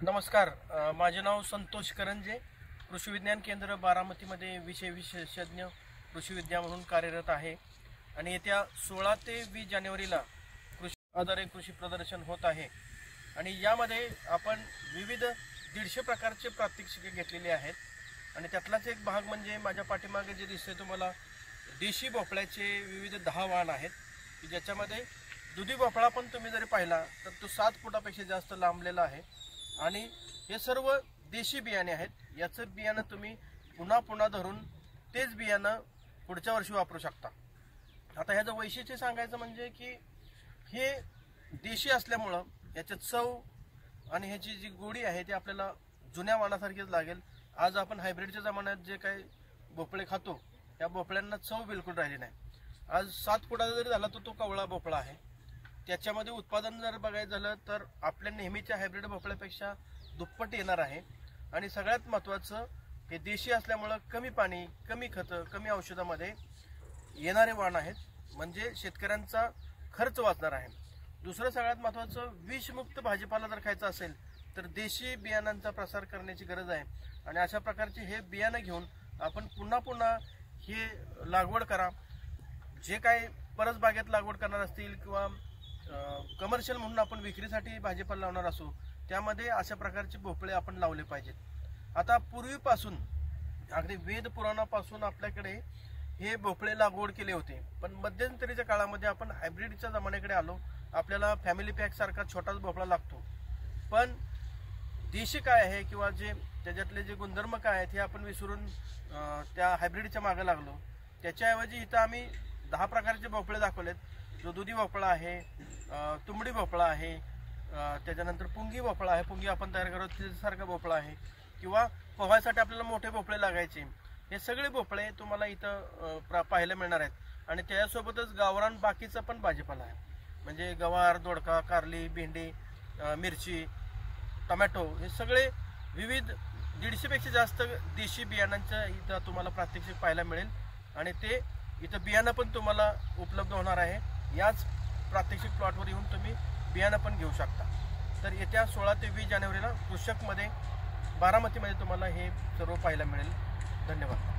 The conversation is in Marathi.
नमस्कार, माझे नाव संतोष करंजे, कृषी विज्ञान केंद्र बारामतीमध्ये विषय विशेषज्ञ कृषी विद्या म्हणून कार्यरत आहे आणि येत्या 16 ते 20 जानेवारीला कृषी आधारित कृषी प्रदर्शन होत आहे आणि यामध्ये आपण विविध 150 प्रकारचे प्रात्यक्षिके घेतलेली आहेत आणि त्यातलाच एक भाग म्हणजे माझ्या पाठीमागे जे दिसते तुम्हाला देशी भोपळ्याचे विविध 10 वाण आहेत की ज्याच्यामध्ये दुधी भोपळा पण तुम्ही जरी पाहिला तर तो 7 फुटापेक्षा जास्त लांबलेला आहे आणि हे सर्व देशी बियाणे आहेत। याचं बियाणं तुम्ही पुन्हा पुन्हा धरून तेच बियाणं पुढच्या वर्षी वापरू शकता। आता ह्याचं वैशिष्ट्य सांगायचं म्हणजे की हे देशी असल्यामुळं याची चव आणि ह्याची जी गोडी आहे ती आपल्याला जुन्या वाणासारखीच लागेल। आज आपण हायब्रिडच्या जमान्यात जे काही भोपळे खातो त्या भोपळ्यांना चव बिलकुल राहिली नाही। आज 7 फुटाचा जरी झाला तो कवळा भोपळा आहे। त्याच्यामध्ये उत्पादन जर बघायचं झालं तर आपल्या नेहमीच्या हायब्रिड भोपळ्यापेक्षा दुप्पट येणार आहे आणि सगळ्यात महत्त्वाचं हे देशी असल्यामुळं कमी पाणी, कमी खतं, कमी औषधामध्ये येणारे वाण आहेत, म्हणजे शेतकऱ्यांचा खर्च वाचणार आहे। दुसरं सगळ्यात महत्त्वाचं, विषमुक्त भाजीपाला जर खायचा असेल तर देशी बियाणांचा प्रसार करण्याची गरज आहे आणि अशा प्रकारचे हे बियाणं घेऊन आपण पुन्हा पुन्हा हे लागवड करा। जे काही परसबागेत लागवड करणार असतील किंवा कमर्शियल म्हणून आपण विक्रीसाठी भाजीपाला लावणार असू त्यामध्ये अशा प्रकारचे भोपळे आपण लावले पाहिजेत। आता पूर्वीपासून अगदी वेद पुराणापासून आपल्याकडे हे भोपळे लागवड केले होते, पण मध्यंतरीच्या काळामध्ये आपण हायब्रिडच्या जमान्याकडे आलो। आपल्याला फॅमिली पॅक सारखा छोटाच भोपळा लागतो, पण देशी काय आहे किंवा जे त्याच्यातले जे गुणधर्म काय आहेत हे आपण विसरून त्या हायब्रिडच्या मागे लागलो। त्याच्याऐवजी इथं आम्ही 10 प्रकारचे भोपळे दाखवलेत, जो दुधी भोपळा आहे, तुंबडी भोपळा आहे, त्याच्यानंतर पुंगी भोपळा आहे, पुंगी आपण तयार करतो त्याच्यासारखा भोपळा आहे, किंवा पोहायसाठी आपल्याला मोठे भोपळे लागायचे। हे सगळे भोपळे तुम्हाला इथं पाहायला मिळणार आहेत आणि त्यासोबतच गावरान बाकीचा पण भाजीपाला आहे, म्हणजे गवार, दोडका, कारली, भेंडी, मिरची, टोमॅटो, हे सगळे विविध 150 पेक्षा जास्त देशी बियाणांचं इथं तुम्हाला प्रात्यक्षिक पाहायला मिळेल आणि ते इथं बियाणं पण तुम्हाला उपलब्ध होणार आहे। याच प्रात्यक्षिक प्लॉटवर येऊन तुम्ही बियाणं पण घेऊ शकता। तर येत्या 16 ते 20 जानेवारीला कृषकमध्ये बारामतीमध्ये तुम्हाला हे सर्व पाहायला मिळेल। धन्यवाद।